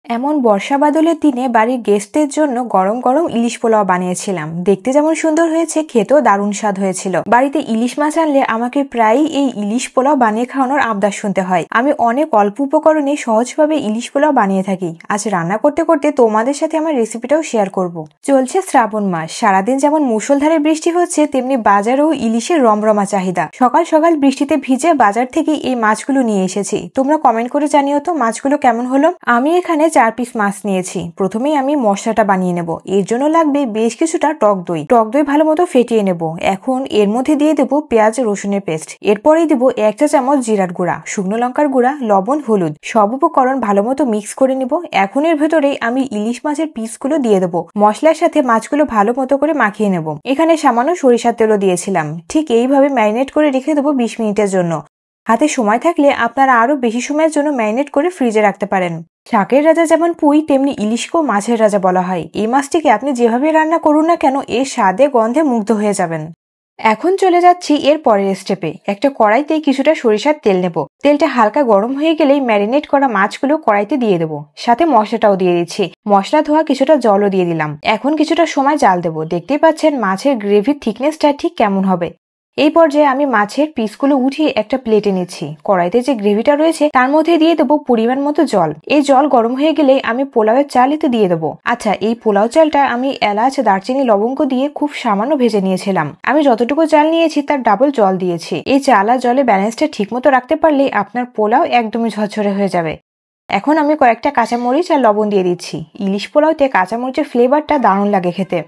এমন বর্ষা বাদলের দিনে বাড়ির গেস্টদের জন্য গরম গরম ইলিশ পোলাও বানিয়েছিলাম। দেখতে যেমন সুন্দর হয়েছে, খেতেও দারুণ স্বাদ হয়েছিল। বাড়িতে ইলিশ মাছ আনলে আমাকে প্রায়ই এই ইলিশ পোলাও বানিয়ে খাওয়ানোর আবদার শুনতে হয়। আমি অনেক অল্প উপকরণে সহজভাবে ইলিশ পোলাও বানিয়ে থাকি। আজ রান্না করতে করতে তোমাদের সাথে আমার রেসিপিটাও শেয়ার করব। চলছে শ্রাবণ মাস, সারাদিন যেমন মুষলধারে বৃষ্টি হচ্ছে, তেমনি বাজারেও ইলিশের রমরমা চাহিদা। সকাল সকাল বৃষ্টিতে ভিজে বাজার থেকে এই মাছগুলো নিয়ে এসেছি। তোমরা কমেন্ট করে জানিও তো মাছগুলো কেমন হলো। আমি এখানে 4 পিস মাছ নিয়েছি। প্রথমেই আমি মশলাটা বানিয়ে নেব। এর জন্য লাগবে বেশ কিছুটা টক দই। টক দই ভালো মতো ফেটিয়ে নেব। এখন এর মধ্যে দিয়ে দেবো পেঁয়াজ রসুনের পেস্ট। এরপরেই দেবো 1 চা চামচ জিরার গুঁড়া, শুকনো লঙ্কার গুঁড়া, লবণ, হলুদ। সব উপকরণ ভালো মতো মিক্স করে নিব। এখন এর ভেতরেই আমি ইলিশ মাছের পিসগুলো দিয়ে দেবো। মশলার সাথে মাছগুলো ভালো মতো করে মাখিয়ে নেব। এখানে সামান্য সরিষার তেলও দিয়েছিলাম। ঠিক এইভাবে ম্যারিনেট করে রেখে দেবো 20 মিনিটের জন্য। হাতে সময় থাকলে আপনারা আরো বেশি সময়ের জন্য ম্যারিনেট করে ফ্রিজে রাখতে পারেন। শাকের রাজা যেমন পুঁই, তেমনি ইলিশকেও মাছের রাজা বলা হয়। এই মাছটিকে আপনি যেভাবে রান্না করুন না কেন, এর স্বাদে গন্ধে মুগ্ধ হয়ে যাবেন। এখন চলে যাচ্ছি এর পরের স্টেপে। একটা কড়াইতে কিছুটা সরিষার তেল নেব। তেলটা হালকা গরম হয়ে গেলেই ম্যারিনেট করা মাছগুলো কড়াইতে দিয়ে দেবো। সাথে মশলাটাও দিয়ে দিচ্ছি। মশলা ধোয়া কিছুটা জলও দিয়ে দিলাম। এখন কিছুটা সময় জাল দেবো। দেখতেই পাচ্ছেন মাছের গ্রেভির থিকনেসটা ঠিক কেমন হবে। এই পর্যায়ে আমি মাছের পিসগুলো উঠিয়ে একটা প্লেটে নিচ্ছি। কড়াইতে যে গ্রেভিটা রয়েছে তার মধ্যে দিয়ে দেবো পরিমাণ মতো জল। এই জল গরম হয়ে গেলে আমি পোলাওয়ের চাল এতে দিয়ে দেবো। আচ্ছা, এই পোলাও চালটা আমি এলাচ, দারচিনি, লবঙ্গ দিয়ে খুব সামান্য ভেজে নিয়েছিলাম। আমি যতটুকু চাল নিয়েছি তার ডাবল জল দিয়েছি। এই চাল আর জলে ব্যালেন্সটা ঠিক মতো রাখতে পারলেই আপনার পোলাও একদমই ঝরঝরে হয়ে যাবে। এখন আমি কয়েকটা কাঁচামরিচ আর লবণ দিয়ে দিচ্ছি। ইলিশ পোলাওতে কাঁচামরিচের ফ্লেভারটা দারুণ লাগে খেতে।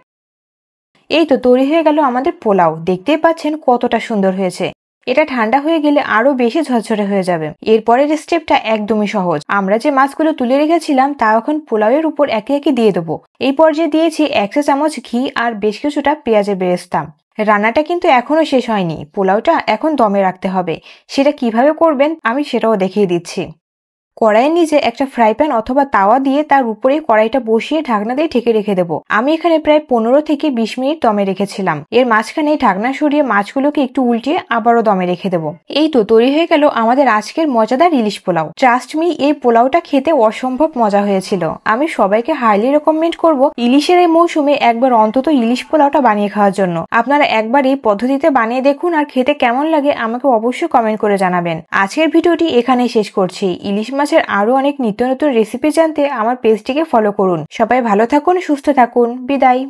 এই তো তৈরি হয়ে গেল আমাদের পোলাও। দেখতেই পাচ্ছেন কতটা সুন্দর হয়েছে। এটা ঠান্ডা হয়ে গেলে আরো বেশি ঝরঝরে হয়ে যাবে। এরপরের স্টেপটা একদমই সহজ। আমরা যে মাছগুলো তুলে রেখেছিলাম তা এখন পোলাওয়ের উপর একে একে দিয়ে দেবো। এই পর্যায়ে দিয়েছি 1 চা চামচ ঘি আর বেশ কিছুটা পেঁয়াজের বেরেস্তা। রান্নাটা কিন্তু এখনো শেষ হয়নি। পোলাওটা এখন দমে রাখতে হবে। সেটা কিভাবে করবেন আমি সেটাও দেখিয়ে দিচ্ছি। কড়াইয়ের নিচে একটা ফ্রাই প্যান অথবা তাওয়া দিয়ে তার উপরে কড়াইটা বসিয়ে ঢাকনা দিয়ে ঢেকে রেখে দেবো। আমি এখানে প্রায় 15 থেকে 20 মিনিট দমে রেখেছিলাম। এর মাঝখানে ঢাকনা সরিয়ে মাছগুলোকে একটু উল্টিয়ে আবারও দমে রেখে দেবো। এই তো তৈরি হয়ে গেল আমাদের আজকের মজাদার ইলিশ পোলাও। ট্রাস্ট মি, এই পোলাওটা খেতে অসম্ভব মজা হয়েছিল। আমি সবাইকে হাইলি রেকমেন্ড করব ইলিশের এই মৌসুমে একবার অন্তত ইলিশ পোলাওটা বানিয়ে খাওয়ার জন্য। আপনারা একবার এই পদ্ধতিতে বানিয়ে দেখুন আর খেতে কেমন লাগে আমাকে অবশ্যই কমেন্ট করে জানাবেন। আজকের ভিডিওটি এখানেই শেষ করছি। ইলিশ মাছের আরো অনেক নিত্য নতুন রেসিপি জানতে আমার পেজটিকে ফলো করুন। সবাই ভালো থাকুন, সুস্থ থাকুন। বিদায়।